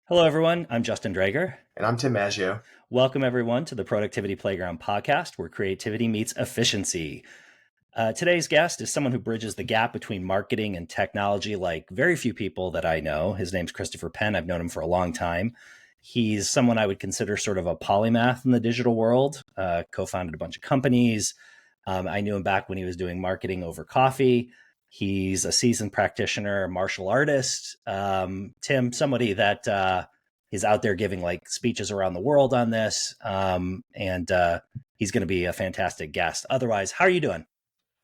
Hello, everyone. I'm Justin Drager. And I'm Tim Maggio. Welcome, everyone, to the Productivity Playground podcast, where creativity meets efficiency. Today's guest is someone who bridges the gap between marketing and technology like very few people that I know. His name's Christopher Penn. I've known him for a long time. He's someone I would consider sort of a polymath in the digital world, co-founded a bunch of companies. I knew him back when he was doing marketing over coffee. He's a seasoned practitioner, martial artist. Tim, somebody that is out there giving like speeches around the world on this. And he's going to be a fantastic guest. Otherwise, how are you doing?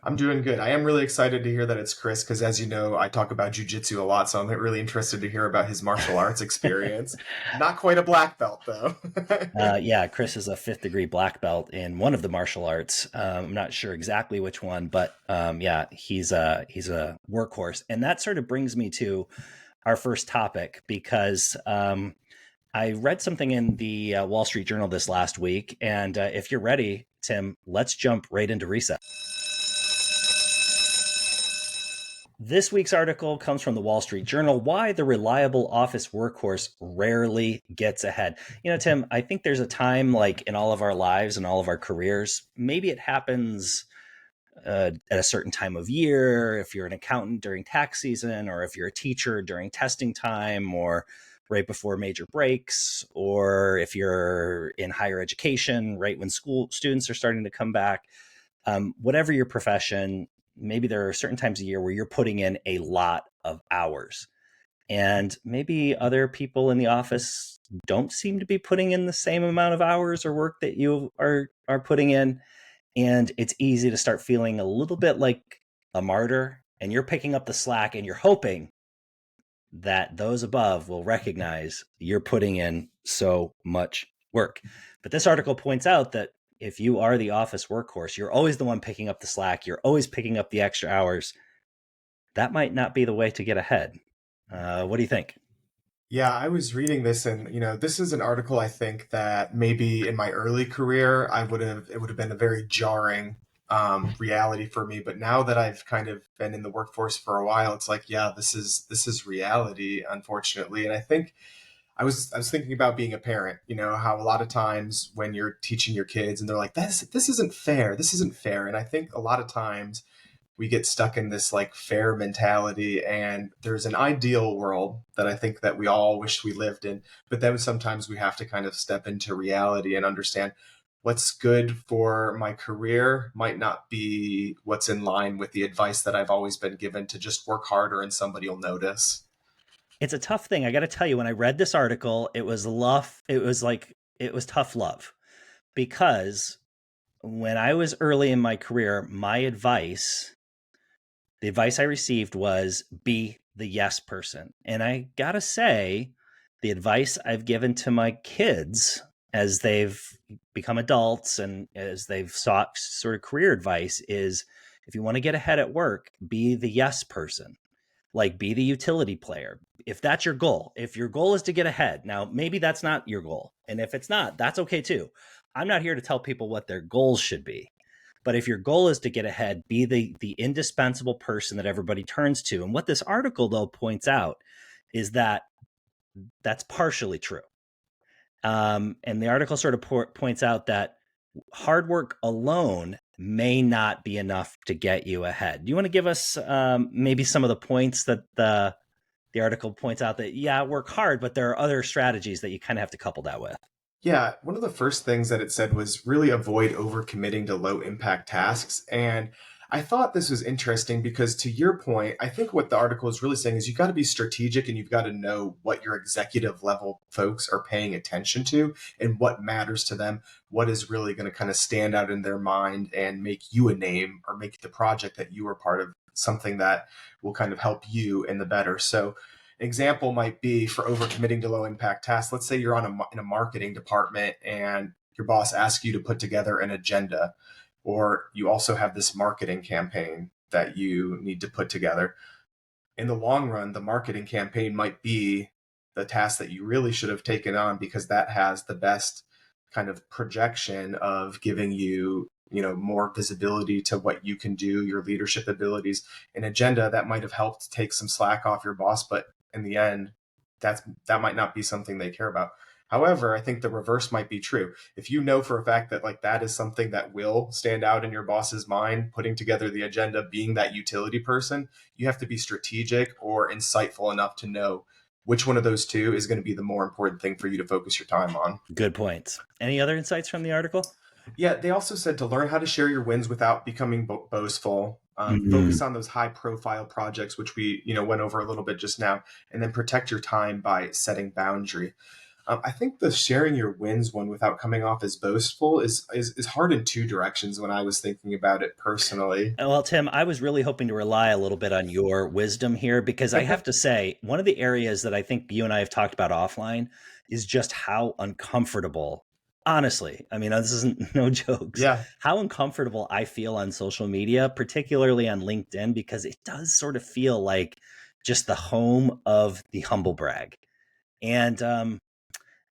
I'm doing good. I am really excited to hear that it's Chris because, as you know, I talk about jujitsu a lot, so I'm really interested to hear about his martial arts experience. Not quite a black belt, though. Yeah, Chris is a fifth degree black belt in one of the martial arts. I'm not sure exactly which one, but yeah, he's a workhorse, and that sort of brings me to our first topic because I read something in the Wall Street Journal this last week, and if you're ready, Tim, let's jump right into reset. This week's article comes from the Wall Street Journal: Why the Reliable Office Workhorse Rarely Gets Ahead. Tim, I think there's a time like in all of our lives and all of our careers, maybe it happens at a certain time of year, if you're an accountant during tax season, or if you're a teacher during testing time, or right before major breaks, or if you're in higher education, right when school students are starting to come back. Whatever your profession, maybe there are certain times a year where you're putting in a lot of hours. And maybe other people in the office don't seem to be putting in the same amount of hours or work that you are putting in. And it's easy to start feeling a little bit like a martyr, and you're picking up the slack and you're hoping that those above will recognize you're putting in so much work. But this article points out that if you are the office workhorse, you're always the one picking up the slack, you're always picking up the extra hours. That might not be the way to get ahead. What do you think? Yeah, I was reading this, and this is an article I think that maybe in my early career it would have been a very jarring reality for me. But now that I've kind of been in the workforce for a while, it's like, yeah, this is reality, unfortunately. And I think I was thinking about being a parent, how a lot of times when you're teaching your kids and they're like, this isn't fair. This isn't fair. And I think a lot of times we get stuck in this like fair mentality, and there's an ideal world that I think that we all wish we lived in, but then sometimes we have to kind of step into reality and understand what's good for my career might not be what's in line with the advice that I've always been given, to just work harder and somebody will notice. It's a tough thing. I got to tell you, when I read this article, it was love. It was tough love because when I was early in my career, the advice I received was be the yes person. And I got to say, the advice I've given to my kids as they've become adults and as they've sought sort of career advice is, if you want to get ahead at work, be the yes person. Like, be the utility player. If that's your goal, if your goal is to get ahead, now maybe that's not your goal. And if it's not, that's okay too. I'm not here to tell people what their goals should be. But if your goal is to get ahead, be the indispensable person that everybody turns to. And what this article, though, points out is that that's partially true. And the article sort of points out that hard work alone may not be enough to get you ahead. Do you want to give us maybe some of the points that the article points out that, yeah, work hard, but there are other strategies that you kind of have to couple that with? Yeah, one of the first things that it said was really avoid overcommitting to low impact tasks. And I thought this was interesting because, to your point, I think what the article is really saying is you've got to be strategic and you've got to know what your executive level folks are paying attention to and what matters to them, what is really going to kind of stand out in their mind and make you a name, or make the project that you are part of something that will kind of help you in the better. So, example might be for overcommitting to low impact tasks. Let's say you're in a marketing department and your boss asks you to put together an agenda, or you also have this marketing campaign that you need to put together. In the long run, the marketing campaign might be the task that you really should have taken on, because that has the best kind of projection of giving you more visibility to what you can do, your leadership abilities. An agenda that might have helped take some slack off your boss, but in the end, that might not be something they care about. However, I think the reverse might be true. If you know for a fact that like that is something that will stand out in your boss's mind, putting together the agenda, being that utility person, you have to be strategic or insightful enough to know which one of those two is going to be the more important thing for you to focus your time on. Good points. Any other insights from the article? Yeah, they also said to learn how to share your wins without becoming boastful. Mm. Focus on those high profile projects, which we went over a little bit just now, and then protect your time by setting boundary. I think the sharing your wins one without coming off as boastful is hard in two directions when I was thinking about it personally. Well, Tim, I was really hoping to rely a little bit on your wisdom here because I have to say, one of the areas that I think you and I have talked about offline is just how uncomfortable, honestly, I mean, this isn't no jokes, Yeah, how uncomfortable I feel on social media, particularly on LinkedIn, because it does sort of feel like just the home of the humble brag. And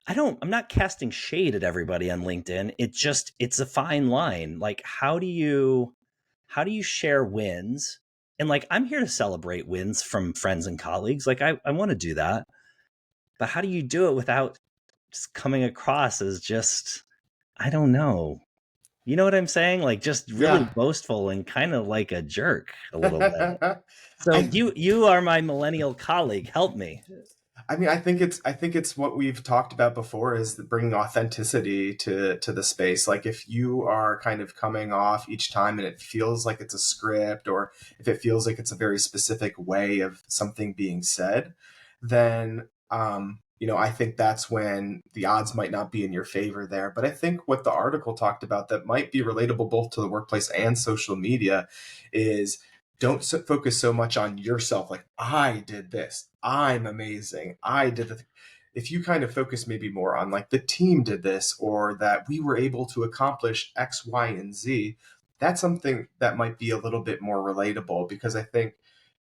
I'm not casting shade at everybody on LinkedIn. It's a fine line. Like, how do you share wins? And like, I'm here to celebrate wins from friends and colleagues. Like, I want to do that. But how do you do it without just coming across as just, I don't know. You know what I'm saying? Like, just really yeah. boastful and kind of like a jerk a little bit. So I you are my millennial colleague. Help me. I mean, I think it's what we've talked about before is bringing authenticity to the space. Like if you are kind of coming off each time and it feels like it's a script, or if it feels like it's a very specific way of something being said, then I think that's when the odds might not be in your favor there. But I think what the article talked about that might be relatable both to the workplace and social media is don't focus so much on yourself. Like I did this, I'm amazing, I did the if you kind of focus maybe more on like the team did this or that we were able to accomplish X, Y, and Z, that's something that might be a little bit more relatable because I think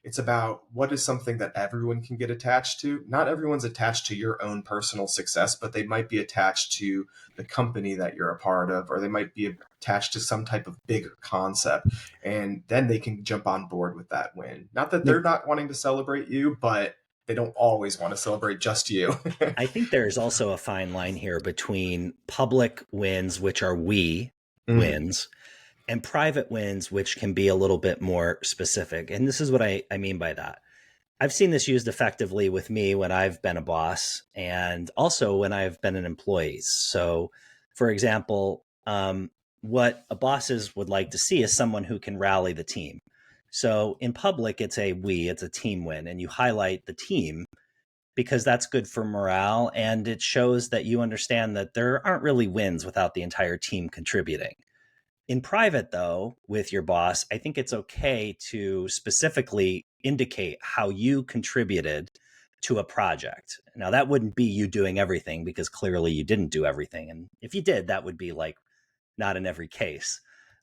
it's about what is something that everyone can get attached to. Not everyone's attached to your own personal success, but they might be attached to the company that you're a part of, or they might be attached to some type of bigger concept. And then they can jump on board with that win. Not that they're not wanting to celebrate you, but they don't always want to celebrate just you. I think there's also a fine line here between public wins, which are we Mhm. wins, and private wins, which can be a little bit more specific. And this is what I mean by that. I've seen this used effectively with me when I've been a boss and also when I've been an employee. So, for example, what a bosses would like to see is someone who can rally the team. So in public, it's a team win, and you highlight the team because that's good for morale and it shows that you understand that there aren't really wins without the entire team contributing. In private, though, with your boss, I think it's okay to specifically indicate how you contributed to a project. Now, that wouldn't be you doing everything because clearly you didn't do everything. And if you did, that would be like not in every case.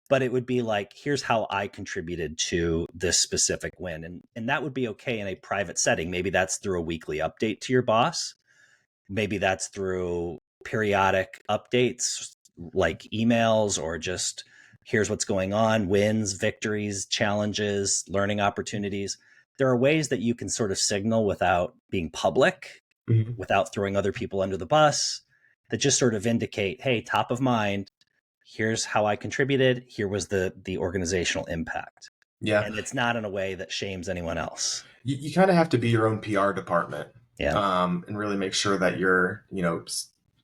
But it would be like, here's how I contributed to this specific win. And that would be okay in a private setting. Maybe that's through a weekly update to your boss. Maybe that's through periodic updates like emails or just here's what's going on, wins, victories, challenges, learning opportunities. There are ways that you can sort of signal without being public, Mhm. without throwing other people under the bus, that just sort of indicate, hey, top of mind, here's how I contributed, here was the organizational impact. Yeah. And it's not in a way that shames anyone else. You kind of have to be your own PR department, Yeah. and really make sure that you're,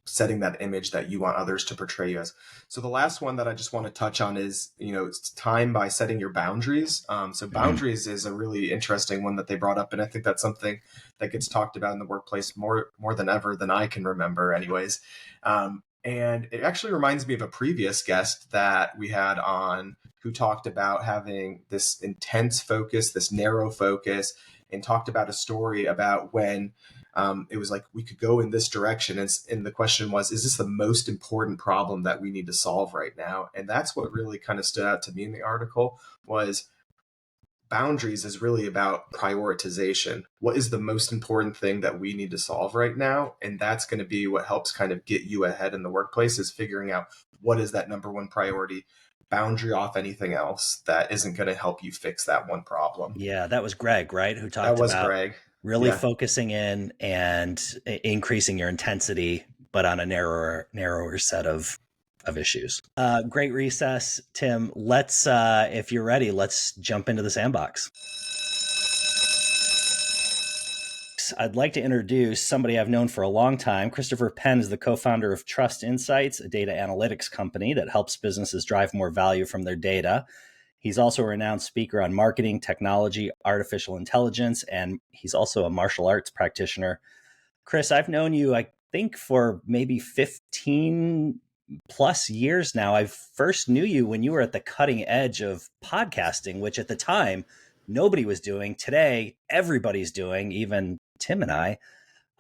setting that image that you want others to portray you as. So the last one that I just want to touch on is, it's time by setting your boundaries. So Mm. boundaries is a really interesting one that they brought up, and I think that's something that gets talked about in the workplace more than ever than I can remember, anyways. And it actually reminds me of a previous guest that we had on who talked about having this intense focus, this narrow focus, and talked about a story about when it was like we could go in this direction. And the question was, is this the most important problem that we need to solve right now? And that's what really kind of stood out to me in the article was boundaries is really about prioritization. What is the most important thing that we need to solve right now? And that's going to be what helps kind of get you ahead in the workplace is figuring out what is that number one priority, boundary off anything else that isn't going to help you fix that one problem. Yeah, that was Greg, right? Who That talked was about Greg. really Yeah. focusing in and increasing your intensity, but on a narrower set of issues. Great recess, Tim. Let's, if you're ready, let's jump into the sandbox. I'd like to introduce somebody I've known for a long time. Christopher Penn is the co-founder of Trust Insights, a data analytics company that helps businesses drive more value from their data. He's also a renowned speaker on marketing, technology, artificial intelligence, and he's also a martial arts practitioner. Chris, I've known you, I think, for maybe 15 plus years now. I first knew you when you were at the cutting edge of podcasting, which at the time nobody was doing. Today, everybody's doing, even Tim and I.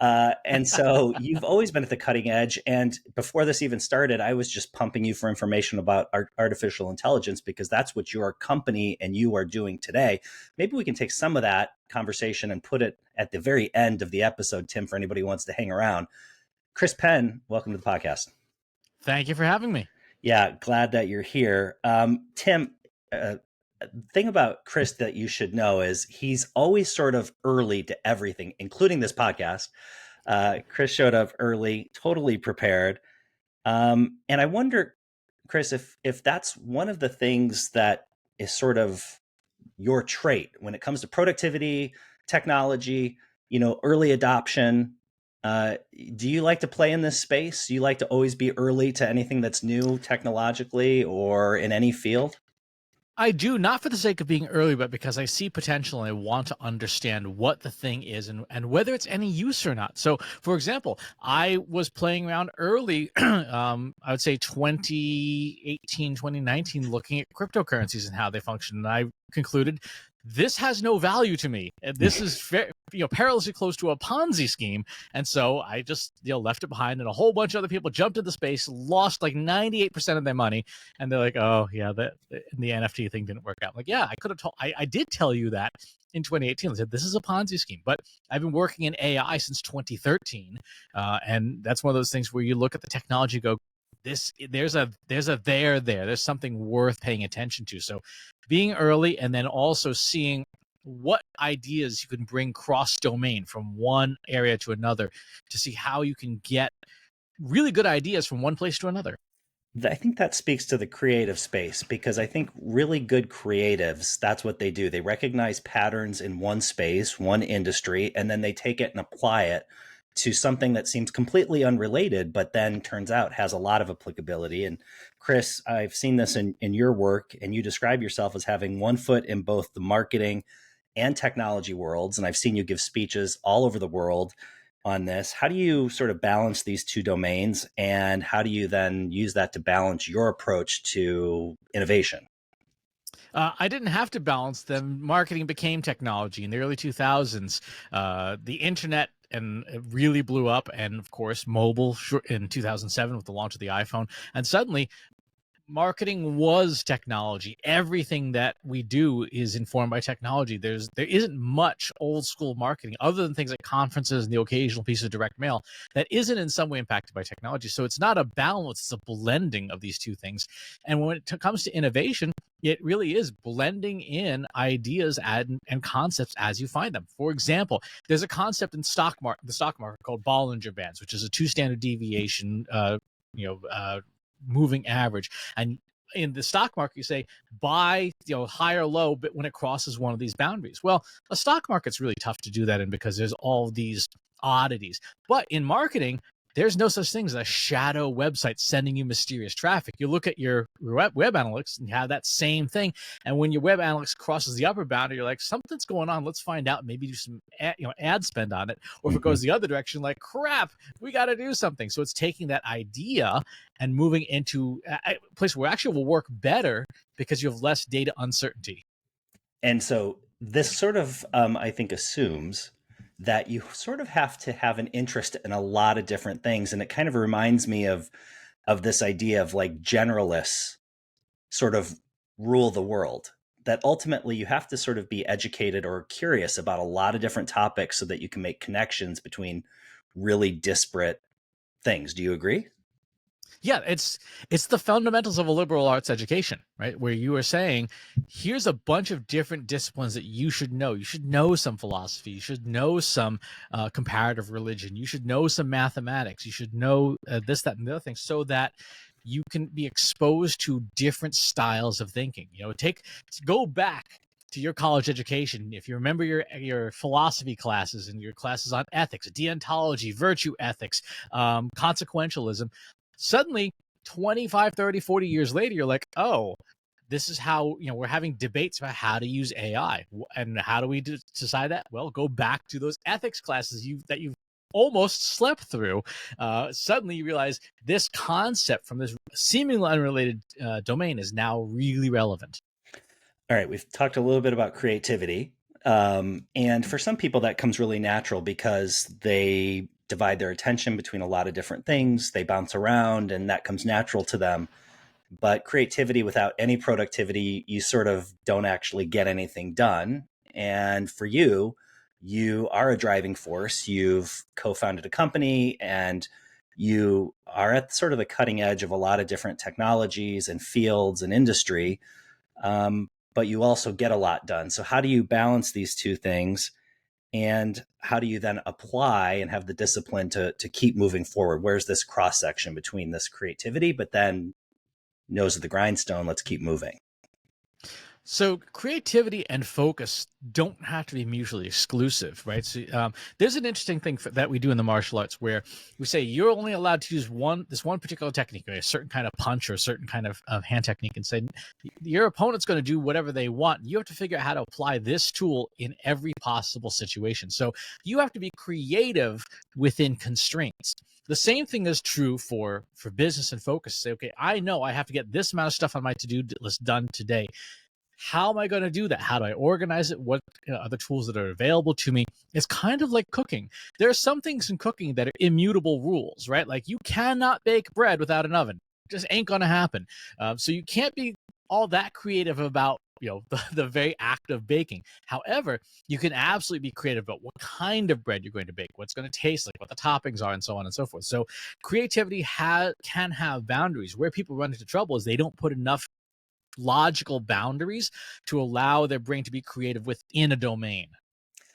And so you've always been at the cutting edge. And before this even started, I was just pumping you for information about artificial intelligence because that's what your company and you are doing today. Maybe we can take some of that conversation and put it at the very end of the episode, Tim, for anybody who wants to hang around. Chris Penn, welcome to the podcast. Thank you for having me. Yeah, glad that you're here. Tim, thing about Chris that you should know is he's always sort of early to everything, including this podcast. Chris showed up early, totally prepared. And I wonder, Chris, if that's one of the things that is sort of your trait when it comes to productivity, technology, early adoption. Do you like to play in this space? Do you like to always be early to anything that's new technologically or in any field? I do, not for the sake of being early, but because I see potential and I want to understand what the thing is and whether it's any use or not. So, for example, I was playing around early, I would say 2018, 2019, looking at cryptocurrencies and how they function. And I concluded this has no value to me. This is perilously close to a Ponzi scheme. And so I just left it behind, and a whole bunch of other people jumped into space, lost like 98% of their money. And they're like, oh yeah, the NFT thing didn't work out. I'm like, yeah, I could have told, I did tell you that in 2018. I said, this is a Ponzi scheme, but I've been working in AI since 2013. And that's one of those things where you look at the technology, go, there's there's something worth paying attention to. So being early, and then also seeing what ideas you can bring cross domain from one area to another to see how you can get really good ideas from one place to another. I think that speaks to the creative space because I think really good creatives, that's what they do. They recognize patterns in one space, one industry, and then they take it and apply it to something that seems completely unrelated, but then turns out has a lot of applicability. And Chris, I've seen this in your work, and you describe yourself as having one foot in both the marketing and technology worlds. And I've seen you give speeches all over the world on this. How do you sort of balance these two domains, and how do you then use that to balance your approach to innovation? I didn't have to balance them. Marketing became technology in the early 2000s. The internet and it really blew up, and of course, mobile in 2007 with the launch of the iPhone. And suddenly, marketing was technology. Everything that we do is informed by technology. There isn't much old school marketing other than things like conferences and the occasional piece of direct mail that isn't in some way impacted by technology. So it's not a balance, it's a blending of these two things. And when it comes to innovation, it really is blending in ideas and concepts as you find them. For example, there's a concept in the stock market called Bollinger Bands, which is a 2 standard deviation moving average. And in the stock market, you say buy high or low, but when it crosses one of these boundaries. Well, a stock market's really tough to do that in because there's all these oddities. But in marketing, there's no such thing as a shadow website sending you mysterious traffic. You look at your web analytics and you have that same thing. And when your web analytics crosses the upper boundary, you're like, something's going on. Let's find out. Maybe do some ad spend on it. Or if it goes the other direction, like, crap, we got to do something. So it's taking that idea and moving into a place where actually will work better because you have less data uncertainty. And so this sort of, I think, assumes that you sort of have to have an interest in a lot of different things. And it kind of reminds me of this idea of like generalists sort of rule the world, that ultimately you have to sort of be educated or curious about a lot of different topics so that you can make connections between really disparate things. Do you agree? Yeah, it's the fundamentals of a liberal arts education, right? Where you are saying, here's a bunch of different disciplines that you should know. You should know some philosophy. You should know some comparative religion. You should know some mathematics. You should know this, that, and the other thing, so that you can be exposed to different styles of thinking. Go back to your college education. If you remember your philosophy classes and your classes on ethics, deontology, virtue ethics, consequentialism, suddenly 25, 30, 40 years later, you're like, oh, this is how, we're having debates about how to use AI. And how do we decide that? Well, go back to those ethics classes that you've almost slept through. Suddenly you realize this concept from this seemingly unrelated domain is now really relevant. All right, we've talked a little bit about creativity. And for some people, that comes really natural because they divide their attention between a lot of different things. They bounce around, and that comes natural to them. But creativity without any productivity, you sort of don't actually get anything done. And for you, you are a driving force. You've co founded a company and you are at sort of the cutting edge of a lot of different technologies and fields and industry. But you also get a lot done. So, how do you balance these two things? And how do you then apply and have the discipline to keep moving forward? Where's this cross section between this creativity, but then nose of the grindstone, let's keep moving? So creativity and focus don't have to be mutually exclusive, right? So there's an interesting thing that we do in the martial arts where we say you're only allowed to use this one particular technique, or a certain kind of punch or a certain kind of hand technique, and say your opponent's going to do whatever they want. You have to figure out how to apply this tool in every possible situation. So you have to be creative within constraints. The same thing is true for business and focus. Say, okay, I know I have to get this amount of stuff on my to-do list done today. How am I going to do that? How do I organize it? What are the tools that are available to me? It's kind of like cooking. There are some things in cooking that are immutable rules, right? Like you cannot bake bread without an oven. It just ain't going to happen. So you can't be all that creative about the very act of baking. However, you can absolutely be creative about what kind of bread you're going to bake, what's going to taste like, what the toppings are, and so on and so forth. So creativity can have boundaries. Where people run into trouble is they don't put enough logical boundaries to allow their brain to be creative within a domain.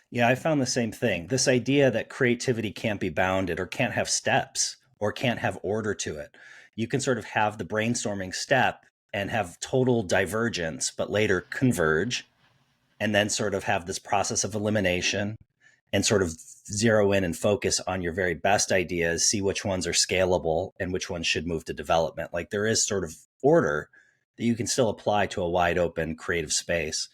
Yeah, I found the same thing. This idea that creativity can't be bounded or can't have steps or can't have order to it. You can sort of have the brainstorming step and have total divergence, but later converge, and then sort of have this process of elimination and sort of zero in and focus on your very best ideas, see which ones are scalable and which ones should move to development. Like there is sort of order that you can still apply to a wide open creative space.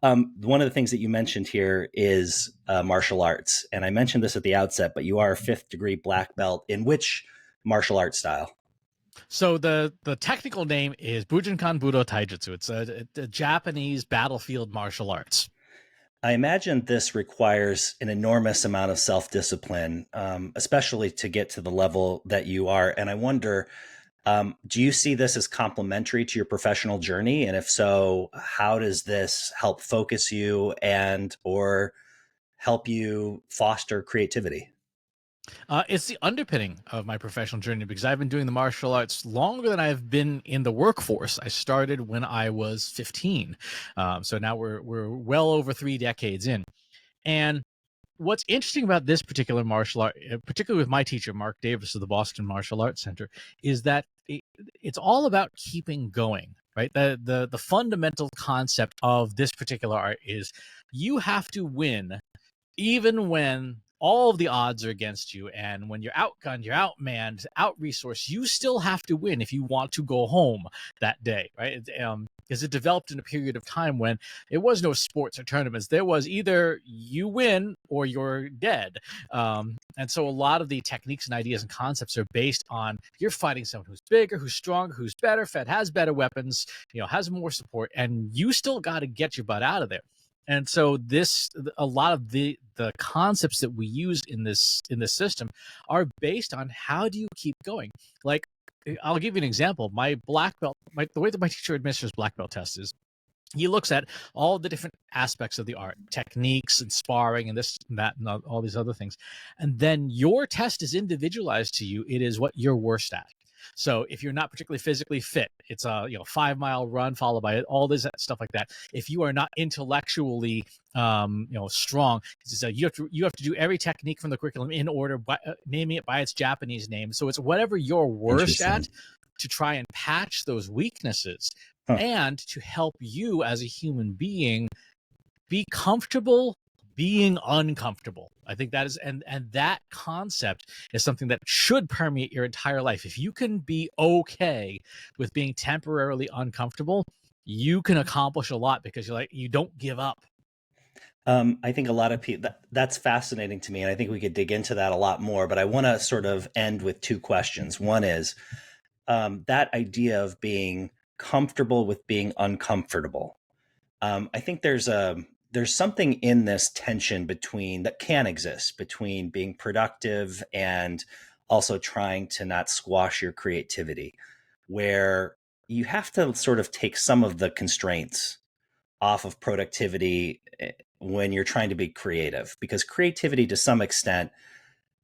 One of the things that you mentioned here is martial arts. And I mentioned this at the outset, but you are a fifth degree black belt in which martial art style? So the technical name is Bujinkan Budo Taijutsu. It's a Japanese battlefield martial arts. I imagine this requires an enormous amount of self discipline, especially to get to the level that you are. And I wonder, do you see this as complementary to your professional journey? And if so, how does this help focus you and or help you foster creativity? It's the underpinning of my professional journey because I've been doing the martial arts longer than I've been in the workforce. I started when I was 15, so now we're well over 3 decades in. And what's interesting about this particular martial art, particularly with my teacher Mark Davis of the Boston Martial Arts Center, is that it's all about keeping going. Right, the fundamental concept of this particular art is you have to win even when all of the odds are against you, and when you're outgunned, you're outmanned, out resourced, you still have to win if you want to go home that day, right? Because it developed in a period of time when it was no sports or tournaments. There was either you win or you're dead. And so a lot of the techniques and ideas and concepts are based on you're fighting someone who's bigger, who's stronger, who's better fed, has better weapons, has more support, and you still got to get your butt out of there. And so a lot of the concepts that we use in this system are based on how do you keep going. Like I'll give you an example. My black belt, the way that my teacher administers black belt tests is He looks at all the different aspects of the art, techniques and sparring and this and that and all these other things. And then your test is individualized to you. It is what you're worst at. So if you're not particularly physically fit, it's a 5 mile run followed by all this stuff like that. If you are not intellectually strong, so you have to do every technique from the curriculum in order, naming it by its Japanese name. So it's whatever you're worst Interesting. at to try and patch those weaknesses Huh. and to help you as a human being be comfortable being uncomfortable. I think that is, and that concept is something that should permeate your entire life. If you can be okay with being temporarily uncomfortable, you can accomplish a lot because you don't give up. I think a lot of people, that's fascinating to me. And I think we could dig into that a lot more. But I want to sort of end with two questions. One is that idea of being comfortable with being uncomfortable. I think there's something in this tension between that can exist between being productive and also trying to not squash your creativity, where you have to sort of take some of the constraints off of productivity when you're trying to be creative, because creativity to some extent,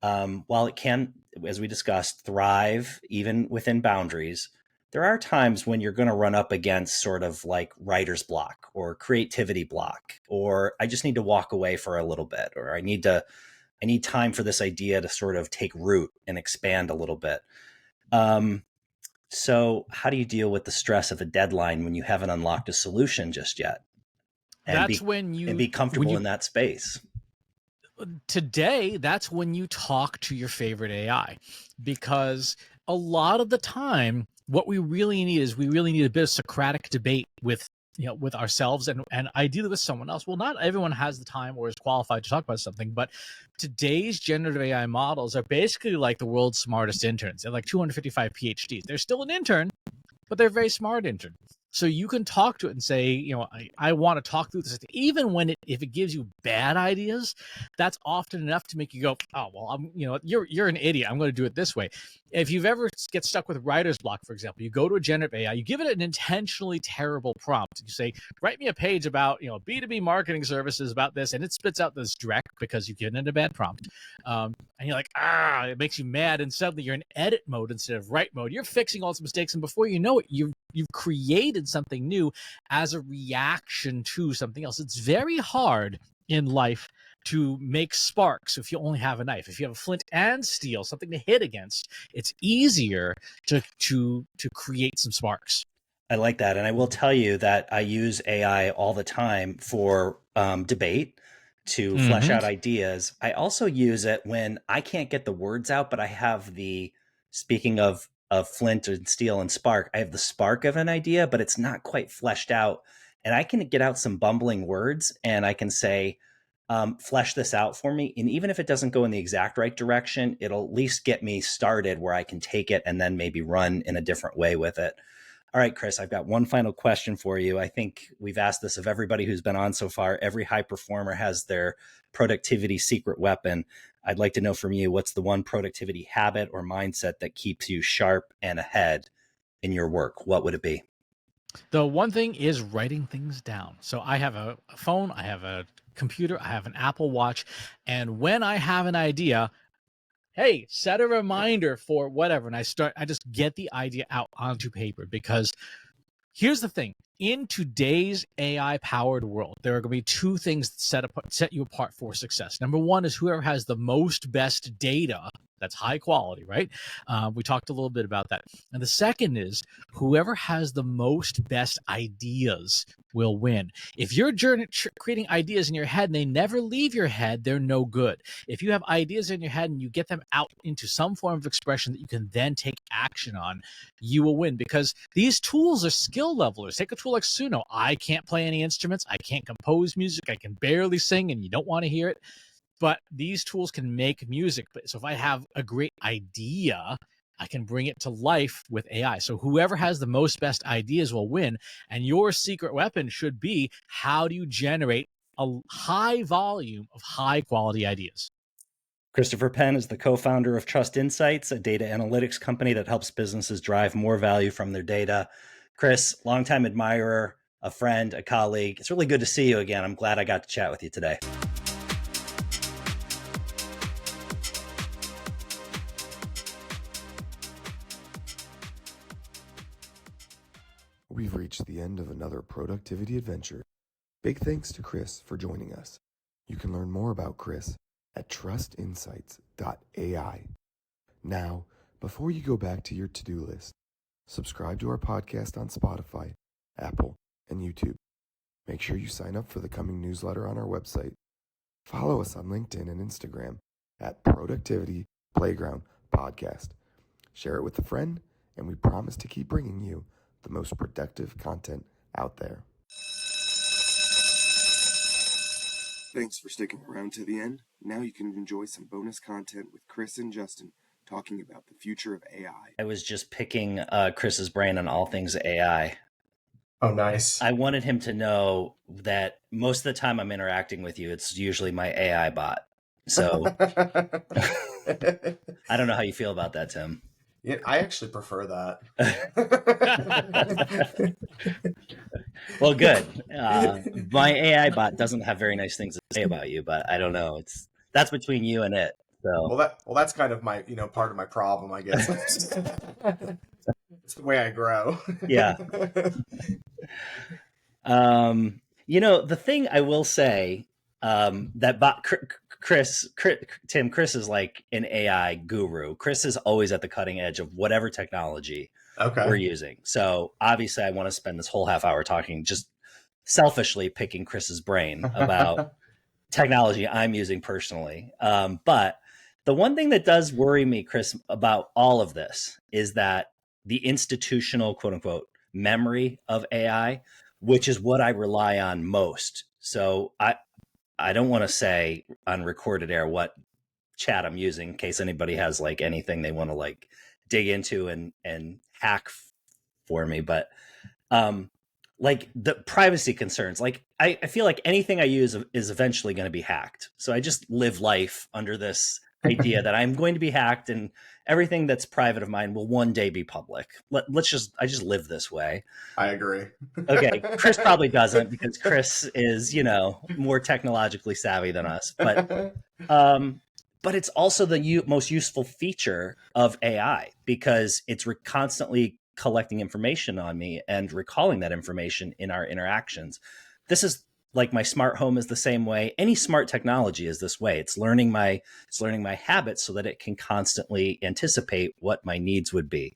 while it can, as we discussed, thrive even within boundaries, there are times when you're going to run up against sort of like writer's block or creativity block, or I just need to walk away for a little bit, or I need time for this idea to sort of take root and expand a little bit. Um, so how do you deal with the stress of a deadline when you haven't unlocked a solution just yet, and That's when be when comfortable you in that space? today, that's when you talk to your favorite AI, because a lot of the time, what we really need is we really need a bit of Socratic debate with ourselves and ideally with someone else. Well, not everyone has the time or is qualified to talk about something, but today's generative AI models are basically like the world's smartest interns. They're like 255 PhDs. They're still an intern, but they're very smart interns. So you can talk to it and say, I want to talk through this. Even when if it gives you bad ideas, that's often enough to make you go, oh, well, you're an idiot. I'm going to do it this way. If you've ever get stuck with writer's block, for example, you go to a generative AI, you give it an intentionally terrible prompt. You say, write me a page about, B2B marketing services about this. And it spits out this direct because you've given it a bad prompt. And you're like, it makes you mad. And suddenly you're in edit mode instead of write mode. You're fixing all its mistakes. And before you know it, you've created something new as a reaction to something else. It's very hard in life to make sparks if you only have a knife. If you have a flint and steel, something to hit against, it's easier to create some sparks. I like that. And I will tell you that I use AI all the time for debate to flesh Mm-hmm. out ideas. I also use it when I can't get the words out, but I have speaking of flint and steel and spark, I have the spark of an idea, but it's not quite fleshed out. And I can get out some bumbling words and I can say, flesh this out for me. And even if it doesn't go in the exact right direction, it'll at least get me started where I can take it and then maybe run in a different way with it. All right, Chris, I've got one final question for you. I think we've asked this of everybody who's been on so far. Every high performer has their productivity secret weapon. I'd like to know from you, what's the one productivity habit or mindset that keeps you sharp and ahead in your work? What would it be? The one thing is writing things down. So I have a phone, I have a computer, I have an Apple Watch, and when I have an idea, hey, set a reminder for whatever, and I just get the idea out onto paper. Because here's the thing: in today's AI powered world, there are going to be two things that set you apart for success. Number one is whoever has the most best data that's high quality, right? We talked a little bit about that. And the second is whoever has the most best ideas will win. If you're creating ideas in your head and they never leave your head, they're no good. If you have ideas in your head and you get them out into some form of expression that you can then take action on, you will win. Because these tools are skill levelers. Take a tool like Suno. I can't play any instruments. I can't compose music. I can barely sing, and you don't want to hear it. But these tools can make music. So if I have a great idea, I can bring it to life with AI. So whoever has the most best ideas will win. And your secret weapon should be, how do you generate a high volume of high quality ideas? Christopher Penn is the co founder of Trust Insights, a data analytics company that helps businesses drive more value from their data. Chris, longtime admirer. a friend, a colleague. It's really good to see you again. I'm glad I got to chat with you today. We've reached the end of another productivity adventure. Big thanks to Chris for joining us. You can learn more about Chris at trustinsights.ai. Now, before you go back to your to-do list, subscribe to our podcast on Spotify, Apple, and YouTube. Make sure you sign up for the coming newsletter on our website. Follow us on LinkedIn and Instagram at Productivity Playground Podcast. Share it with a friend, and we promise to keep bringing you the most productive content out there. Thanks for sticking around to the end. Now you can enjoy some bonus content with Chris and Justin talking about the future of AI. I was just picking Chris's brain on all things AI. Oh, nice. I wanted him to know that most of the time I'm interacting with you, it's usually my AI bot. So I don't know how you feel about that, Tim. Yeah, I actually prefer that. Well, good. My AI bot doesn't have very nice things to say about you, but I don't know. That's between you and it. So Well, that's kind of my, part of my problem, I guess. It's the way I grow. Yeah. The thing I will say, that bot Chris is like an AI guru. Chris is always at the cutting edge of whatever technology we're using. So obviously I want to spend this whole half hour talking, just selfishly picking Chris's brain about technology I'm using personally. But the one thing that does worry me, Chris, about all of this is that the institutional, quote unquote, memory of AI, which is what I rely on most. So I don't want to say on recorded air what chat I'm using in case anybody has like anything they want to like dig into and hack for me. But like the privacy concerns, like I feel like anything I use is eventually going to be hacked. So I just live life under this idea that I'm going to be hacked and everything that's private of mine will one day be public. I just live this way. I agree. Okay. Chris probably doesn't because Chris is, more technologically savvy than us, but it's also the most useful feature of AI because it's constantly collecting information on me and recalling that information in our interactions. This is like my smart home is the same way. Any smart technology is this way. It's learning my habits so that it can constantly anticipate what my needs would be.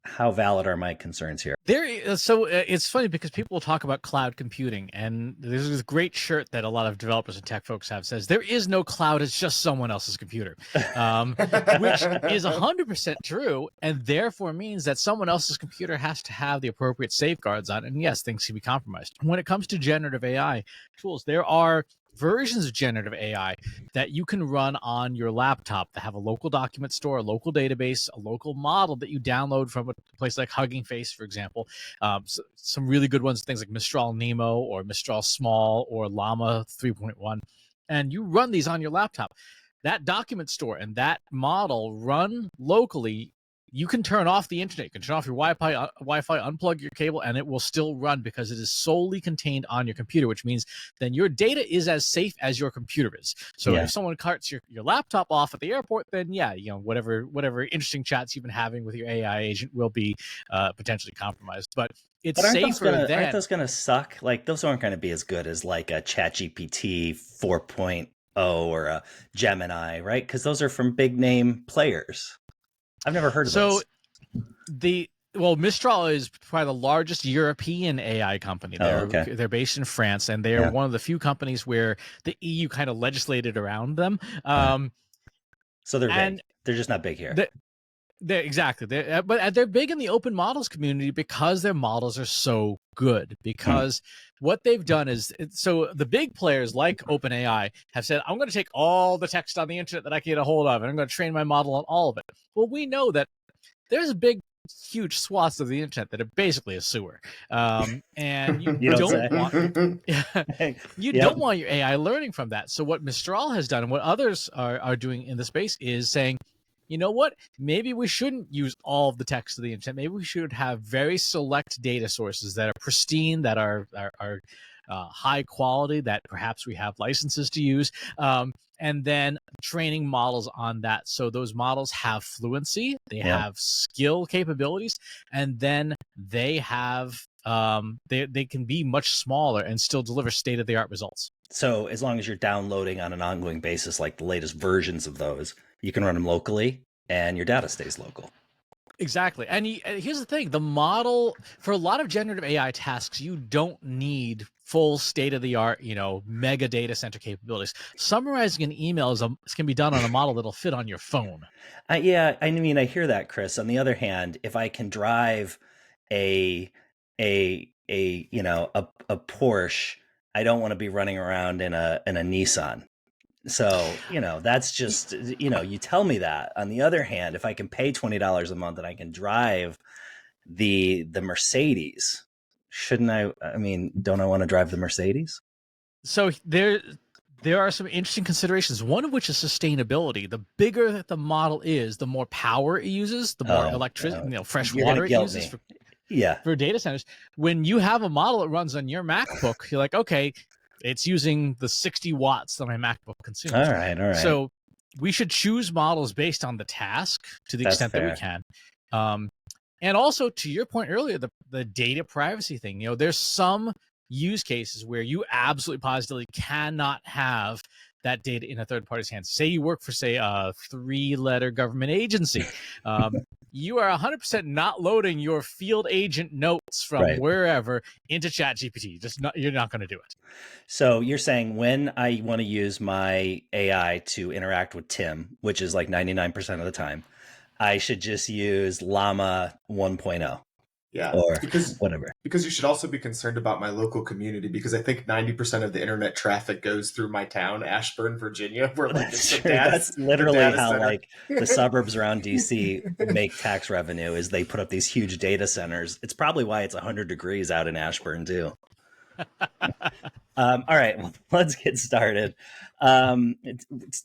How valid are my concerns here? It's funny because people will talk about cloud computing, and there's this great shirt that a lot of developers and tech folks have says there is no cloud; it's just someone else's computer, which is 100% true, and therefore means that someone else's computer has to have the appropriate safeguards on it. And yes, things can be compromised. When it comes to generative AI tools, there are versions of generative AI that you can run on your laptop that have a local document store, a local database, a local model that you download from a place like Hugging Face, for example. Some really good ones, things like Mistral Nemo or Mistral Small or Llama 3.1. And you run these on your laptop. That document store and that model run locally. You can turn off the internet, you can turn off your Wi-Fi, unplug your cable, and it will still run because it is solely contained on your computer, which means then your data is as safe as your computer is. So if someone carts your laptop off at the airport, then whatever interesting chats you've been having with your AI agent will be potentially compromised. But it's safer than... Aren't those going to suck? Like, those aren't going to be as good as like a ChatGPT 4.0 or a Gemini, right? Because those are from big name players. I've never heard of those. Mistral is probably the largest European AI company. They're based in France, and they are one of the few companies where the EU kind of legislated around them. So they're big. They're just not big here. Exactly. But they're big in the open models community because their models are so good. Because what they've done is, so the big players like OpenAI have said, I'm going to take all the text on the internet that I can get a hold of, and I'm going to train my model on all of it. Well, we know that there's huge swaths of the internet that are basically a sewer. And you don't want your AI learning from that. So what Mistral has done and what others are doing in the space is saying, you know what? Maybe we shouldn't use all of the text of the internet. Maybe we should have very select data sources that are pristine, that are high quality, that perhaps we have licenses to use, and then training models on that. So those models have fluency, they have skill capabilities, and then they have they can be much smaller and still deliver state-of-the-art results. So as long as you're downloading on an ongoing basis, like the latest versions of those, you can run them locally and your data stays local. Exactly. And here's the thing, the model for a lot of generative AI tasks, you don't need full state-of-the-art, mega data center capabilities. Summarizing an email can be done on a model that'll fit on your phone. Yeah, I mean, I hear that, Chris. On the other hand, if I can drive a Porsche, I don't want to be running around in a Nissan. So, that's just, you tell me that. On the other hand, if I can pay $20 a month and I can drive the Mercedes, shouldn't I? I mean, don't I want to drive the Mercedes? So there are some interesting considerations, one of which is sustainability. The bigger that the model is, the more power it uses, the more electricity, fresh water it uses for data centers. When you have a model that runs on your MacBook, you're like, okay, it's using the 60 watts that my MacBook consumes. All right. So we should choose models based on the task to the extent that we can. And also, to your point earlier, the data privacy thing, there's some use cases where you absolutely positively cannot have that data in a third party's hands. Say you work for, say, a 3-letter government agency. You are 100% not loading your field agent notes from wherever into ChatGPT. You're not going to do it. So you're saying when I want to use my AI to interact with Tim, which is like 99% of the time, I should just use Llama 1.0. Yeah, or because whatever. Because you should also be concerned about my local community, because I think 90% of the internet traffic goes through my town, Ashburn, Virginia, where that's literally how like the suburbs around DC make tax revenue, is they put up these huge data centers. It's probably why it's 100 degrees out in Ashburn too. All right, well, let's get started.